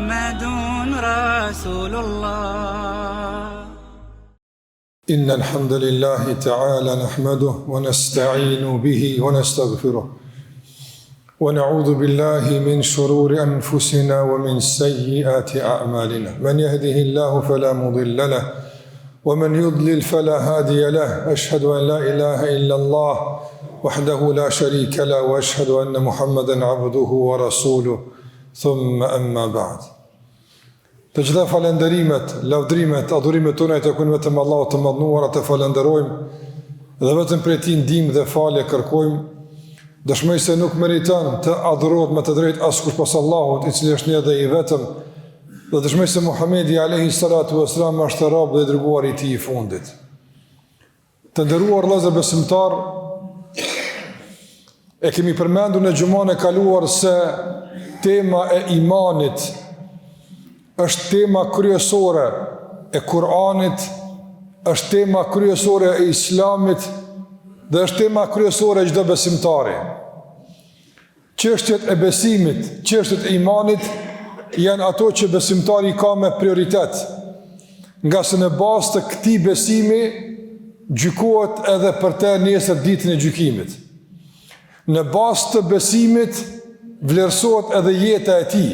محمد رسول الله. إن الحمد لله تعالى نحمده ونستعين به ونستغفره ونعوذ بالله من شرور أنفسنا ومن سيئات أعمالنا. من يهده الله فلا مضل له ومن يضلل فلا هادي له. أشهد أن لا إله إلا الله وحده لا شريك له وأشهد أن محمدا عبده ورسوله ثم أما بعد. Të gjitha falenderimet, lavdrimet, adhurimet tona i takojnë vetëm Allahut të mëdhenuar, të falenderojmë dhe vetëm prej tij ndihmë dhe falje kërkojmë. Dëshmoj se nuk meriton të adhurohet me të drejtë askush pas Allahut, i cili është një dhe i vetëm, dhe dëshmoj se Muhamedi alayhi salatu wassalam është rob dhe i dërguar i tij i fundit. Të nderuar vëllezër besimtar, e kemi përmendur në xumën e kaluar se tema e imanit është tema kryesore e Kur'anit, është tema kryesore e Islamit dhe është tema kryesore e çdo besimtari. Çështjet e besimit, çështjet e imanit janë ato që besimtari ka me prioritet, nga se në bazë të këtij besimi gjykohet edhe për të nesër ditën e gjykimit. Në bazë të besimit vlerësohet edhe jeta e tij.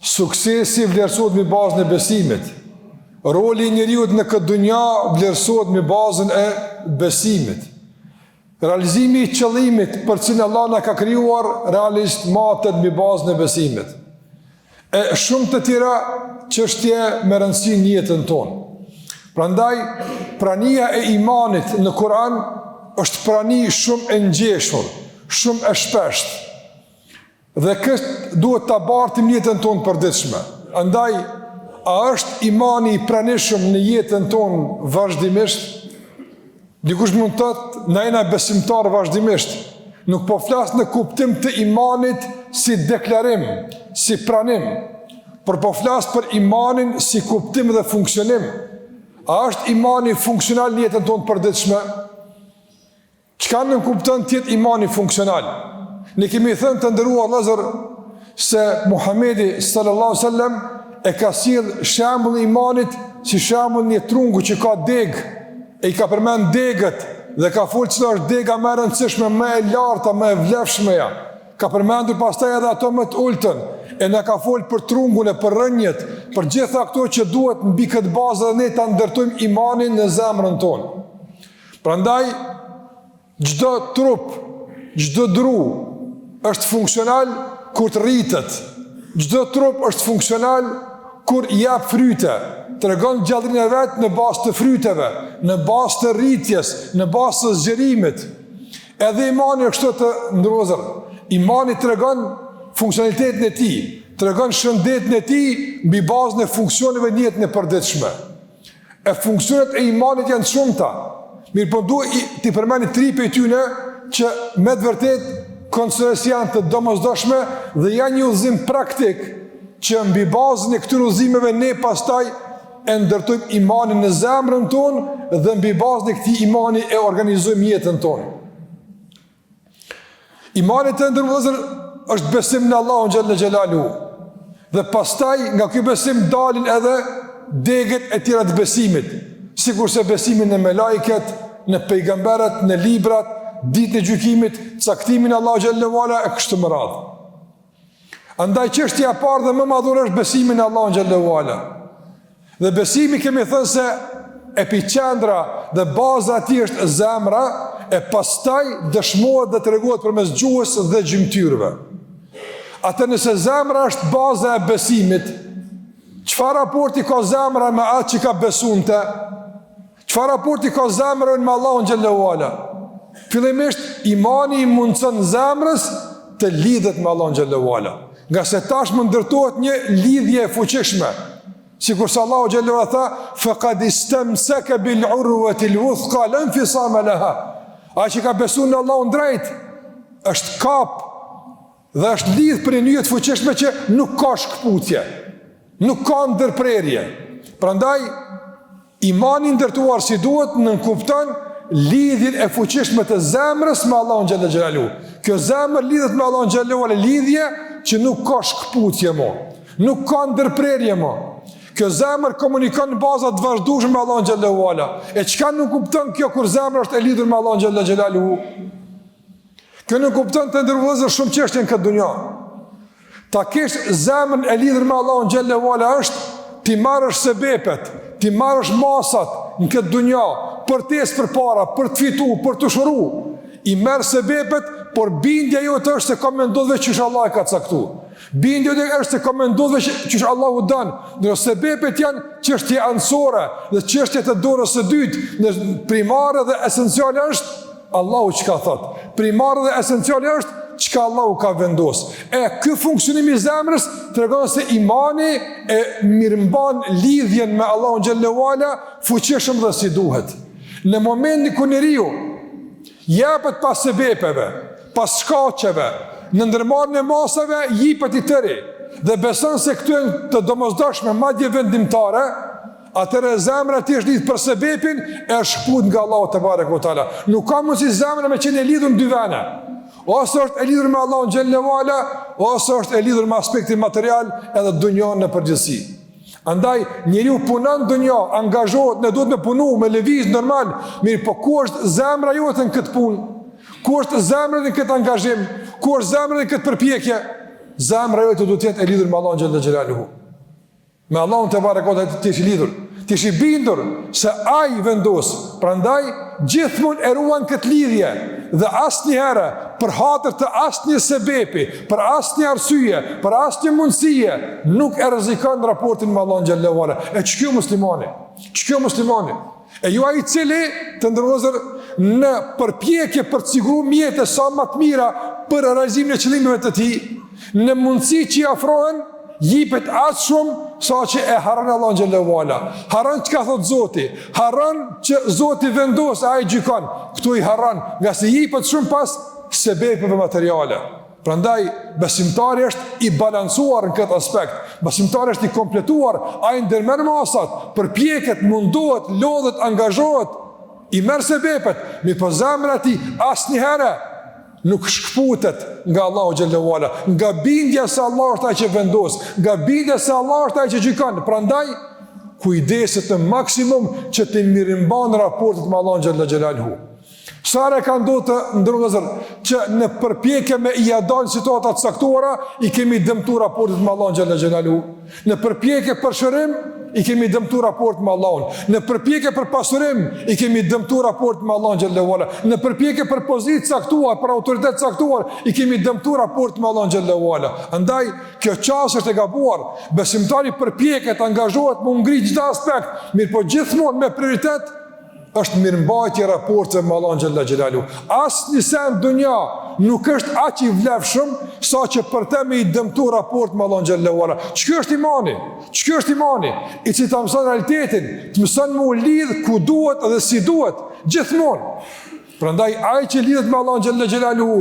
Suksesi vlerësohet me bazën e besimit. Roli i njeriut në këtë dunja vlerësohet me bazën e besimit. Realizimi i qëllimit për cilin Allah na ka krijuar realisht matet me bazën e besimit. E shumë të tjera çështje me rëndësi në jetën tonë. Prandaj prania e imanit në Kur'an është prani shumë e ngjeshur, shumë e shpeshtë. Dhe këtë duhet të bartim jetën tonë përditshme. Andaj, a është imani i pranishëm në jetën tonë vazhdimisht? Dikush mund të thotë, na jena besimtar vazhdimisht. Nuk po flas në kuptim të imanit si deklarim, si pranim, por po flas për imanin si kuptim dhe funksionim. A është imani funksional në jetën tonë përditshme? Çka nuk kupton të jetë imani funksional? Ne kemi thënë të nderuar vëllezër se Muhamedi sallallahu alaihi wasallam e ka sjell shembullin e imanit si shembull një trungu që ka deg, e i ka përmend degët dhe ka folur se është dega më e rëndësishme, më e larta, më e vlefshmeja. Ka përmendur pastaj edhe ato më të ultën, e na ka folur për trungun e për rënjët, për gjitha ato që duhet mbi këtë bazë dhe ne ta ndërtojmë imanin në zemrën tonë. Prandaj çdo trup, çdo dru është funksional kur të rritet. Çdo trup është funksional kur jap fryte, tregon gjallërinë e vet në bazë të fryteve, në bazë të rritjes, në bazë të zgjerimit. Edhe imani është të ndrozur. Imani tregon funksionalitetin e tij, tregon shëndetin e tij mbi bazën e funksioneve në jetën e përditshme. E funksionet e imanit janë shumëta. Mirë po duhet t'i përmeni 3 prej tyre që me të vërtet konsiderojnë janë të domosdoshme dhe janë një udhëzim praktik që mbi bazën e këtyre udhëzimeve ne pastaj e ndërtojmë imanin në zemrën tonë dhe mbi bazën e këtij imani e organizojmë jetën tonë. Imani të ndërvëllëzër është besim në Allahun xhalla xhelaluhu. Dhe pastaj nga ky besim dalin edhe degët e tjera të besimit, sikurse besimi në melajket, në pejgamberët, në librat, ditën e gjykimit, caktimin e Allahu xhallahu ala e kështu me radhë. Andaj çështja e parë dhe më madhore është besimi në Allahu xhallahu ala. Dhe besimi kemi thënë se epiqendra dhe baza e tij është zemra, e pastaj dëshmohet dhe tregohet përmes gjuhës dhe gjymtyrëve. Atë nëse zemra është baza e besimit, çfarë raporti ka zemra me atë që ka besunte? Çfarë raporti ka zemra me Allahun xhallahu ala? Fillimisht imani i mundson zemrës të lidhet me Allahun xhallahu ala, nga se tashmë ndërtohet një lidhje e fuqishme. Sikur se Allahu xhallahu ala tha, faqad istamsaka bil urwati al wuthqa la infisama laha. Ai që ka besuar në Allahun drejt është kap dhe është lidh për një të fuqishme që nuk ka shkputje, nuk ka ndërprerje. Prandaj imani ndërtuar si duhet nënkupton lidhjen e fuqishme të zemrës me Allahun xhallahu xhelalu. Kjo zemër lidhet me Allahun xhallahu xhelalu, lidhje që nuk ka shkputje më. Nuk ka ndërprerje më. Kjo zemër komunikon në bazat vazhdueshme me Allahun xhallahu ala. E çka nuk kupton kjo kur zemra është e lidhur me Allahun xhallahu? Kjo nuk kupton të ndërvozë shumë çështje në këtë dunjë. Ta kesh zemrën e lidhur me Allahun xhallahu ala është ti marrësh sebepet, ti marrësh masat në këtë dunjë për të përpara, për të fituar, për të shuruar. I merr sebepet, por bindja jote është se ka menduar që Allah e ka caktuar. Bindja jote është se ka menduar që Allahu don. Në sebepet janë çështje anësore dhe çështje të dorës së dytë, në primare dhe esenciale është Allahu çka thot. Primare dhe esenciale është çka Allahu ka vendosur. Ky funksionim i zemrës tregon se imani e mirëmban lidhjen me Allahun xhallahu ala fuqishëm dhe si duhet. Në momentin kur njeriu japet pas sebepeve, pas shkaqeve, në ndërmarrjen e masave jipet i tëri dhe beson se këtu janë të domosdoshme madje vendimtare, atëherë zemra ti është lidhur për sebepin e shkput nga Allahu te barekuhu teala. Nuk ka mundësi zemra me qenë e lidhur në dy vene. Ose është e lidhur me Allahun xhallahu ala, ose është e lidhur me aspektin material edhe dunjon në përgjithësi. Andaj njeriu punon dunjë, angazhohet, ne duhet me punu, me lëviz normal, mirë, po ku është zemra jote në këtë punë? Ku është zemra në këtë angazhim? Ku është zemra në këtë përpjekje? Zemra jote duhet të jetë e lidhur me Allahun xhallahu. Me Allahun te barekuhu teala ti je lidhur, ti je bindur se ai vendos. Prandaj gjithmonë e ruan këtë lidhje dhe asnjëherë për hatër të asnjë sebepi, për asnjë arsye, për asnjë mundësie nuk e rrezikon raportin me Allahun xhallahu ala. E ç'kjo muslimani? Ç'kjo muslimani? E ju ai i cili të ndërozër në përpjekje për të siguruar mjete sa më të mira për realizimin e qëllimeve të tij, në mundësi që i afrohen jipet aq shumë sa që e harron Allahun xhallahu ala. Harron çka thot Zoti, harron që Zoti vendos ai gjykon. Ktu i harron nga se jipet shumë pas sebepeve materiale. Prandaj besimtari është i balancuar në këtë aspekt. Besimtari është i kompletuar, ai ndërmerr masat, përpjeket, mundohet, lodhet, angazhohet, i merr sebepet, mi po zemra e tij asnjëherë nuk shkputet nga Allahu xhallahu ala, nga bindja se Allah është ai që vendos, nga bindja se Allah është ai që gjykon. Prandaj kujdeset në maksimum që të mirëmban raportet me Allahun xhallahu. Sara ka ndodhur të ndërgozur që në përpjekje me i dalë situata të caktuara i kemi dëmtuar raportet me Allahun xhallahu. Në përpjekje për shërim i kemi dëmtuar raport me Allahun. Në përpjekje për pasurim i kemi dëmtuar raport me Allahun xhallahu. Në përpjekje për pozitë caktuar, për autoritet caktuar i kemi dëmtuar raport me Allahun xhallahu. Andaj kjo çast është e gabuar. Besimtari përpjeket, angazhohet me ngrit çdo aspekt, mirë po gjithmonë me prioritet është mirëmbajtje raporte me Allahun xhallahu. Asnjë sen dunja nuk është aq i vlefshëm sa që për të me i dëmtu raport me Allahun xhallahu. Ç'ky është imani? Ç'ky është imani? I cili të mëson realitetin, të mëson me u lidh ku duhet dhe si duhet, gjithmonë. Prandaj ai që lidhet me Allahun xhallahu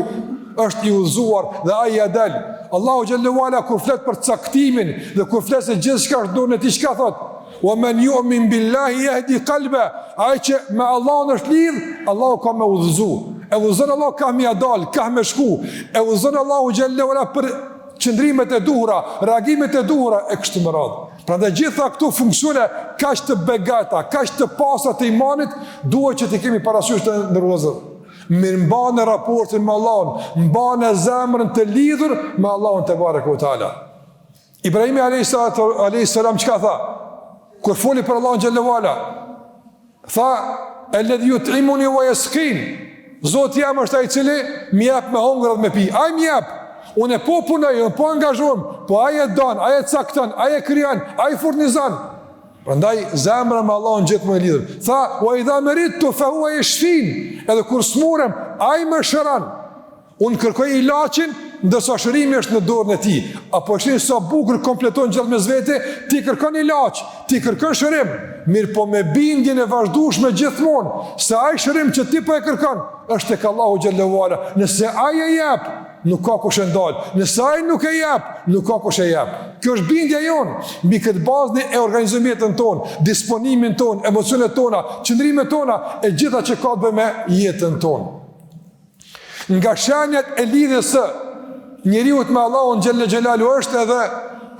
është i udhëzuar dhe ai ja dal. Allahu xhallahu ala kur flet për caktimin dhe kur flet se gjithçka është dorën e tij, çka thotë? Wa man yu'min billahi yahdi qalba. Ai që me Allahun është lidh, Allahu ka me udhëzu. E udhëzon Allah ka me dal, ka me shku. E udhëzon Allahu xhallahu ala për qëndrimet e duhura, reagimet e duhura e kështu me radhë. Prandaj gjitha këto funksione kaq të begata, kaq të pastra të imanit duhet që të kemi parasysh të ndërrozë. Mirëmbane raportin me Allahun, mbane zemrën të lidhur me Allahun te barekuhu teala. Ibrahim alayhis salam çka tha? Kur foli për Allahun xhallahu ala, tha alladhi yut'imuni wa yasqin. Zoti jam është ai i cili më jep me hongër dhe me pi. Ai më jep. Unë po punoj, po angazhohem, po ai e don, ai e cakton, ai e krijon, ai furnizon. Prandaj zemra me Allahun gjithmonë e lidhur. Tha wa idha maridtu fa huwa yashfin. Edhe kur smurem, ai më shëron. Unë kërkoj ilaçin, ndërsa shërimi është në dorën e tij. Apo shin sa bukur kompleton gjithë mes vete, ti kërkon ilaç, ti kërkon shërim, mirë po me bindjen e vazhdueshme gjithmonë se ai shërim që ti po e kërkon është tek Allahu xhallahu ala. Nëse ai e jep, nuk ka kush e ndal. Nëse ai nuk e jep, nuk ka kush e jep. Kjo është bindja jonë. Mbi këtë bazë e organizimit ton, disponimin ton, emocionet tona, qëndrimet tona e gjitha që ka të bëjë me jetën tonë. Nga shenjat e lidhjes së njeriu me Allahun xhallahu xhelalu është edhe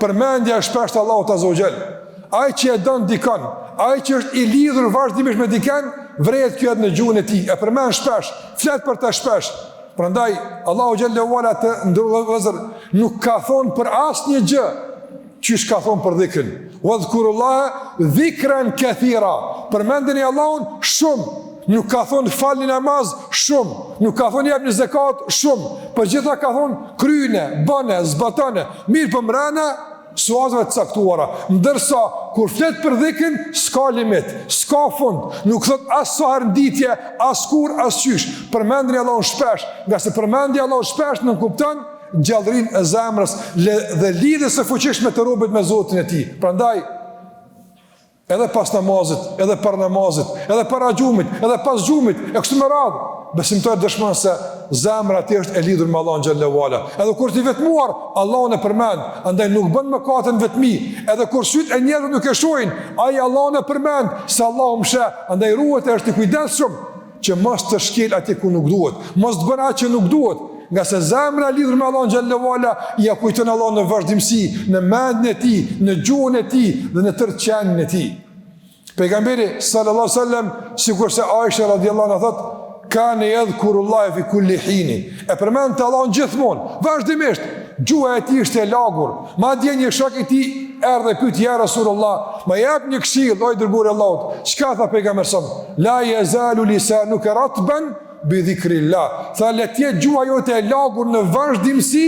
përmendja e shpesht Allahut Azza wa Jall. Ai që e don dikon, ai që është i lidhur vazhdimisht me dikën, vret kjo në gjuhën e tij, e përmend shpesh, flet për të shpesh. Prandaj Allahu xhallahu ala të ndërlozër nuk ka thonë për asnjë gjë çish ka thonë për dhikrin. Wadhkurullaha dhikran kathira. Përmendeni Allahun shumë. Nuk ka thonë falni namaz shumë, nuk ka thonë jepni zakat shumë, për gjitha ka thonë kryne, bëne, zbatane, mirë për mrena, suazëve të caktuara. Ndërsa, kur flet për dhikrin, s'ka limit, s'ka fund, nuk thot as sa herënditje, as kur, as qysh. Përmendni Allahun shpesh, nga se përmendi Allahun shpesh në kupton gjallërin e zemrës dhe lidhjes së fuqishme të robët me Zotin e tij. Prandaj, edhe pas namazit, edhe për namazit, edhe para gjumit, edhe pas gjumit, e kështu me radhë, besimtar dëshmon se zemra e është e lidhur me Allahun xhallahu ala. Edhe kur ti vetmuar, Allahun e përmend, andaj nuk bën mëkatën vetmi. Edhe kur syt e njerëzve nuk e shohin, ai Allahun e përmend, se Allahu më sheh, andaj ruhet e është i kujdesshëm që mos të shkel atje ku nuk duhet, mos të bën atë që nuk duhet. Nga se zemra lidhur me Allahun xhallahu ala ja kujton Allahun në vazhdimsi, në mendjen e tij, në gjuhën e tij dhe në tërë qenin e tij. Pejgamberi sallallahu alaihi wasallam, sikurse Aisha radhiyallahu anha thot, kanë yadhkurullaha fi kulli hini. E përmend Allahun gjithmonë, vazhdimisht. Gjuha e tij është e lagur. Madje një shok i tij erdhi dhe pyet ja Rasulullah, më jap një këshill, o i dërguar i Allahut. Çka tha pejgamberi sallallahu? La yazalu lisanuka ratban bi dhikrillah. Tha le të jetë gjuha jote e lagur në vazhdimsi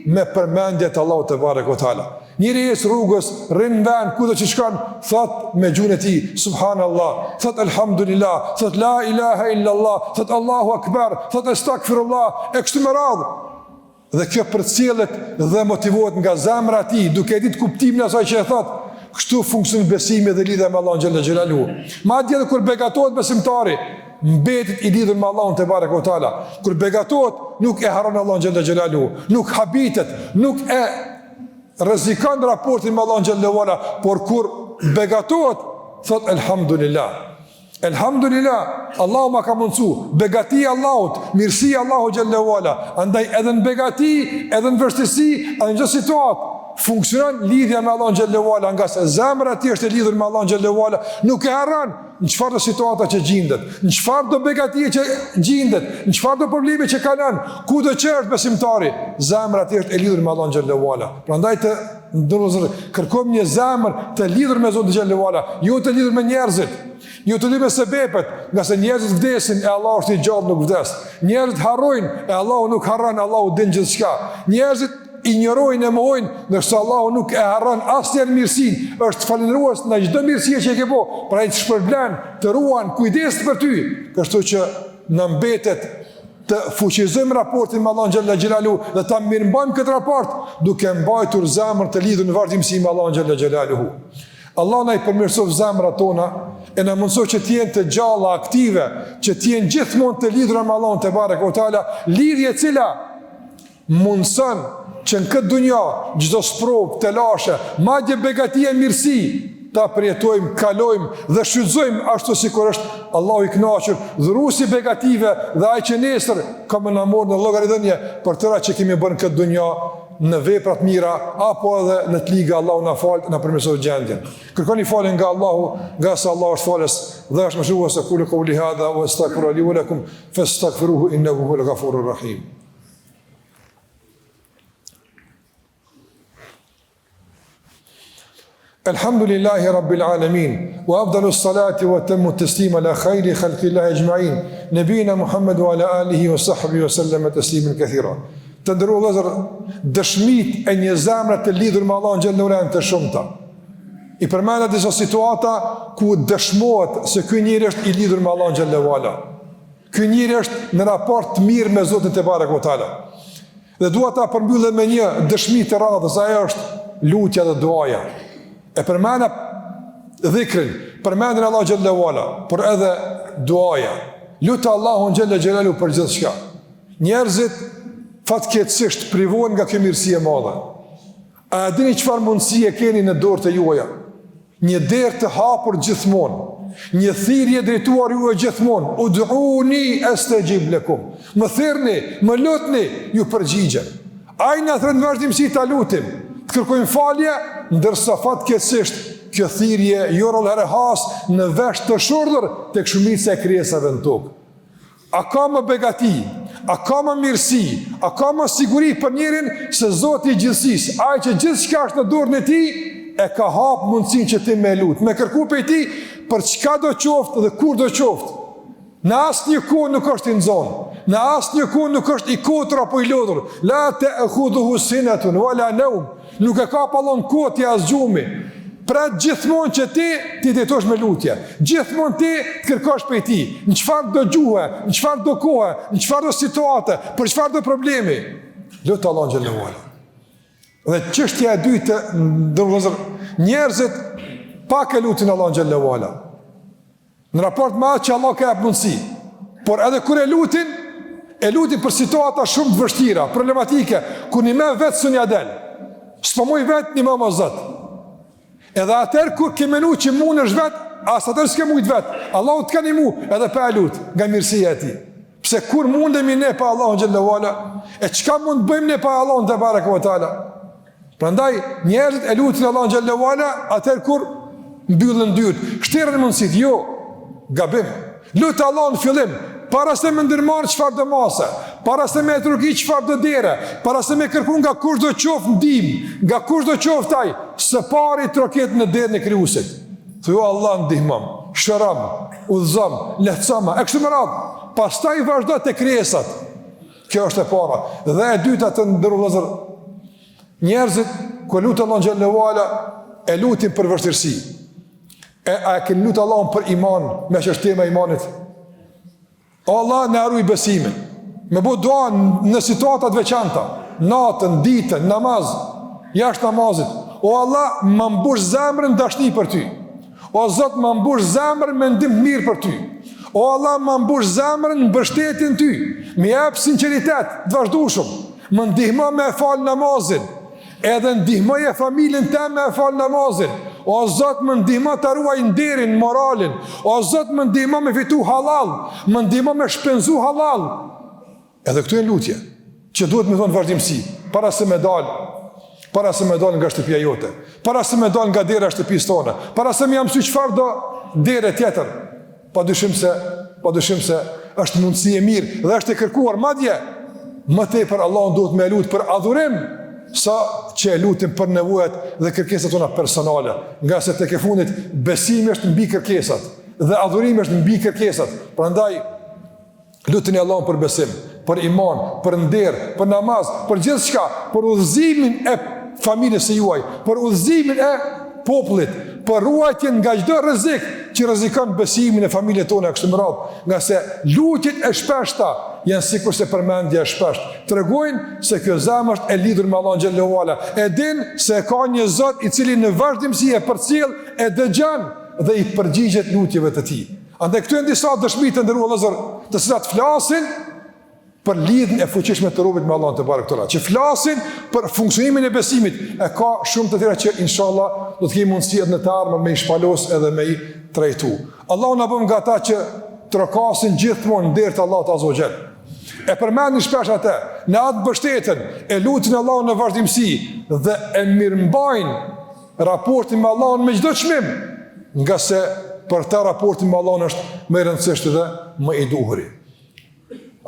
me përmendjet e Allahut te barekuhu teala. Njëri jes rrugës, rrin vend, kudo që shkon, thot me gjuhën e tij, subhanallah, thot alhamdulillah, thot la ilaha illallah, thot Allahu akbar, thot astaghfirullah, e kështu me radhë. Dhe kjo përcjellet dhe motivohet nga zemra e tij, duke ditë kuptimin e asaj që e thot. Kështu funksionon besimi dhe lidhja me Allahun xhallahu xhelalu. Madje edhe kur begatohet besimtari, mbetet i lidhur me Allahun te barekuhu teala. Kur begatohet, nuk e harron Allahun xhallahu xhelalu, nuk habitet, nuk e rrezikon raportin me Allahun xhallahu ala, por kur begatohet, thot elhamdulillah. Elhamdulillah, Allahu ma ka mundsu, begati Allahut, mirësi Allahu xhallahu ala. Andaj edhe në begati, edhe në vështirësi, edhe në çdo situatë funksionon lidhja me Allahun xhallahu ala, nga se zemra e tij është e lidhur me Allahun xhallahu ala, nuk e harron në çfarë do situata që gjendet, në çfarë do begatie që gjendet, në çfarë do probleme që kanë, ku do që është besimtari, zemra e tij është e lidhur me Allahun xhallahu ala. Prandaj të ndërrozë kërkojmë një zemër të lidhur me Zotin xhallahu ala, jo të lidhur me njerëzit. Jo të lidhur me sebepet, nga se njerëzit vdesin e Allahu është i gjallë, nuk vdes. Njerëzit harrojnë e Allahu nuk harron, Allahu din gjithçka. Njerëzit ignorojnë e mohojnë, ndërsa Allahu nuk e harron asnjëherë mirësinë, është falëndërues në çdo mirësi që e ke bo, pra ai të shpërblen, të ruan, kujdes për ty, kështu që na mbetet të fuqizojmë raportin me Allahun xhallahu xhelalu dhe ta mirëmbajmë këtë raport duke mbajtur zemrën të lidhur në vazhdimsi me Allahun xhallahu xhelalu. Allah na i përmirësoj zemrat tona e na mundsoj që të jenë të gjalla, aktive, që të jenë gjithmonë të lidhura me Allahun te barekuhu teala, lidhje e cila mundson që në këtë dunja çdo sprov, të lashe, madje begati e mirësi ta përjetojmë, kalojmë dhe shfrytëzojmë ashtu sikur është Allahu i kënaqur, dhuruesi begative dhe ai që nesër ka më na marrë në llogaridhënie për tëra që kemi bërë në këtë dunja në veprat mira apo edhe në të liga. Allahu na fal, na përmirësoj gjendjen. Kërkoni falje nga Allahu, nga sa Allahu është falës dhe është mëshirues. Aqulu qawli hadha wa astaghfiru li wa lakum fastaghfiruhu innahu huwal ghafurur rahim. Alhamdulillahi rabbil alamin wa afdalus salati wa tammu at-taslim ala khayri khalqillahi ajma'in nabiyina Muhammad wa ala alihi wa sahbihi wa sallam tasliman kathira. Të ndërruar vëllezër, dëshmit e një zemre të lidhur me Allahun xhallahu ala të shumta. I përmendet disa situata ku dëshmohet se ky njeri është i lidhur me Allahun xhallahu ala. Ky njeri është në raport të mirë me Zotin te barekuhu teala. Dhe dua ta përmbyll me një dëshmi të radhës, ajo është lutja dhe duaja. E përmenda dhikrin, përmendin Allahu xhallahu ala, por edhe duaja. Lutë Allahun xhallahu ala për gjithçka. Njerëzit fatkeqësisht privohen nga kjo mirësi e madhe. A dini çfarë mundësi e keni në dorë të juaja? Një derë të hapur gjithmonë, një thirrje drejtuar juaj gjithmonë. Ud'uni astajib lakum. Më thirrni, më lutni, ju përgjigjem. Ai na thën vazhdimsi ta lutim. të kërkojmë falje, ndërsa fatkeqësisht kjo thirrje jorrë herë has në vesh të shurdhër tek shumica e krijesave në tokë. A ka më begati, a ka më mirësi, a ka më siguri për njerin se Zoti i gjithësisë, ai që gjithçka është në dorën e tij, e ka hap mundësinë që ti me lut, me kërku prej tij për çka do qoftë dhe kur do qoftë. Në asnjë kohë nuk është i nxonë, në asnjë kohë nuk është i kotër apo i lodhur. La ta'khudhuhu sinatun wala nawm. Nuk e ka pallon koti as gjumi. Pra gjithmonë që ti detosh me lutje, gjithmonë ti të kërkosh prej tij, në çfarë do gjuhë, në çfarë do kohë, në çfarë do situate, për çfarë do problemi. Lut Allahun xhallahu ala. Dhe çështja e dytë, ndërkohë njerëzit pak e lutin Allahun xhallahu ala. Në raport me atë që Allah ka jap mundësi, por edhe kur e lutin për situata shumë të vështira, problematike, ku një me vetë së një del, s'po muj vetë një më zot. Edhe atër kur ke menu që mund është vetë, as atër s'ke mujt vetë, Allah të ka një mu edhe pa e lutë nga mirësia e ti. Pse kur mundemi ne pa Allahun xhallahu ala, e çka mund bëjmë ne pa Allahun te bareke ve teala. Prandaj njerëzit e lutin Allahun xhallahu ala atër kur mbyllën dyert, shtirën mundësit, jo, gabim. Lutë Allahun në fillim, para se me ndërmarë çfarë do mase, para se me turki çfarë do dere, para se me kërku nga kush do qoftë ndihmë, nga kush do qoftë ai, së pari troket në derën e krijuesit. Thuaj Allah ndihmom, shëram, udhëzom, lehtësoma, e kështu me radhë. Pastaj vazhdo te krijesat. Kjo është e para. Dhe e dyta të ndërvëllazër, njerëzit kur lutin Allahun xhallahu ala, e lutin për vështirësi. A ke lutë Allahun për iman, me që është tema imanit? O Allah, në arruj besimin, me bu dua në situatat veçanta, natën, ditën, namaz, jashtë namazit. O Allah, më mbush zemrën dashni për ty. O Zot, më mbush zemrën me ndim mirë për ty. O Allah, më mbush zemrën në mbështetjen ty, më jep sinqeritet, të vazhdueshëm, më ndihmo me fal namazin, edhe ndihmoje familjen tëme me fal namazin. O Zot, më ndihmo të ruaj nderin, moralin. O Zot, më ndihmo me fitu halal, më ndihmo me shpenzu halal. Edhe këtu e lutje, që duhet me thonë vazhdimsi, para se me dal nga shtëpia jote, para se me dal nga dera shtëpisë tone, para se me jam sy çfarë do dere tjetër. Padyshim se është mundësi e mirë dhe është e kërkuar, madje më tepër Allahun duhet me lut për adhurim, sa që e lutim për nevojat dhe kërkesat tona personale, nga se tek e fundit besimi është mbi kërkesat dhe adhurimi është mbi kërkesat. Prandaj luteni Allahun për besim, për iman, për nder, për namaz, për gjithçka, për udhëzimin e familjes së juaj, për udhëzimin e popullit, për ruajtjen nga çdo rrezik që rrezikon besimin e familjes tona kështu me radhë, nga se lutjet e shpeshta janë sikur se përmendja e shpesht. Tregojnë se kjo zemër është e lidhur me Allahun xhallahu ala. E din se ka një Zot i cili në vazhdimsi e përcjell, e dëgjon dhe i përgjigjet lutjeve të tij. Andaj këtu janë disa dëshmi të ndëruar vëllezër, të cilat flasin për lidhjen e fuqishme të robët me Allahun te barekutaala, që flasin për funksionimin e besimit. E ka shumë të tjera që inshallah do të kemi mundësi në të ardhmen me i shpalos edhe me i trajtu. Allahu na bën nga ata që trokasin gjithmonë ndër të Allahut azza wa xal. E përmendin shpesh atë, në atë mbështetjen, e lutin Allahun në vazhdimsi dhe e mirëmbajnë raportin me Allahun me çdo çmim, nga se për ta raportin me Allahun është më i rëndësishëm dhe më i duhur.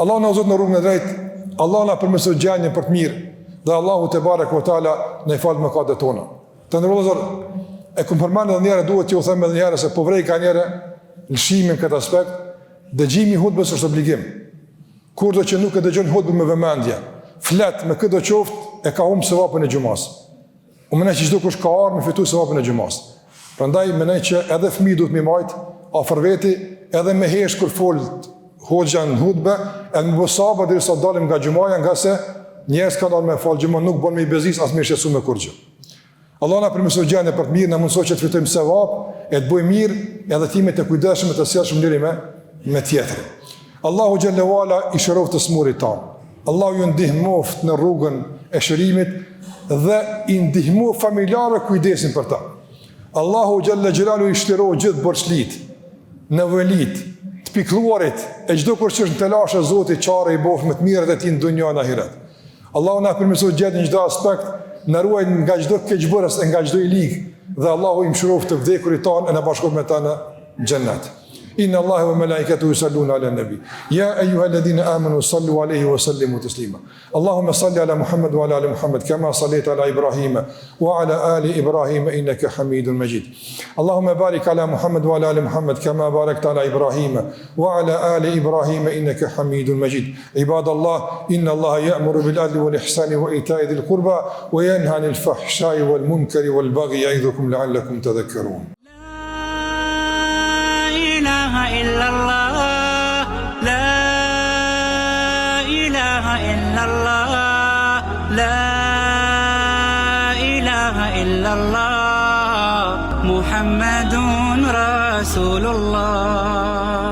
Allah na zot në rrugën e drejtë, Allah na përmirëson gjendjen për të mirë, dhe Allahu te bareke ve teala na fal mëkatet tona. Të ndërrozor, e kum përmendë edhe njëherë, duhet t'ju them edhe një herë se po vrej ka njëherë lëshimin këtë aspekt, dëgjimi i hutbës është obligim. Kurdo që nuk e dëgjon hutbën me vëmendje, flet me këtë qoftë, e ka humbur sevapën e xhumas. U mendoj që çdo kush ka ardhur me fitu sevapën e xhumas. Prandaj mendoj që edhe fëmijë duhet më marr afër veti, edhe me hesh kur fol hoxha në hutbë, edhe më bësaba derisa dalim nga xhumaja, nga se njerëz kanë ardhur me fal xhuman, nuk bën me bezis as më shësu me kurrë. Allah na përmirësoj gjendjen për të mirë, na mundsoj që të fitojmë sevap, e të bëjmë mirë, edhe timet e kujdesshëm të sjellshëm deri me tjetrin. Allahu xhallahu ala i shëroft të smurit tan. Allahu ju ndihmoft në rrugën e shërimit dhe i ndihmo familjarëve kujdesin për ta. Allahu xhallahu xhelalu i shtiroj gjithë borxhlit, nevojlit, të pikëlluarit e çdo kush që është në telash e Zotit, çare i bof me të mirët e tij në dunjë dhe ahiret. Allahu na përmirësoj gjendjen në çdo aspekt na ruaj nga çdo keqbërës e nga çdo i lig, dhe Allahu i mëshiroft të vdekurit tonë e na bashkon me ta në xhennet. Inna Allaha wa malaikatahu yusalluna ala nabi. Ya ayyuhalladhina amanu sallu alayhi wa sallimu taslima. Allahumma salli ala Muhammad wa ala ali Muhammad kama sallaita ala Ibrahim wa ala ali Ibrahim innaka Hamidun Majid. Allahumma barik ala Muhammad wa ala ali Muhammad kama barakta ala Ibrahim wa ala ali Ibrahim innaka Hamidun Majid. Ibadallah, inna Allaha ya'muru bil adli wal ihsani wa ita'i dhil qurba wa yanha 'anil fahsha'i wal munkari wal baghi ya'idhukum la'allakum tadhakkarun. إلا الله لا إله إلا الله لا إله إلا الله محمد رسول الله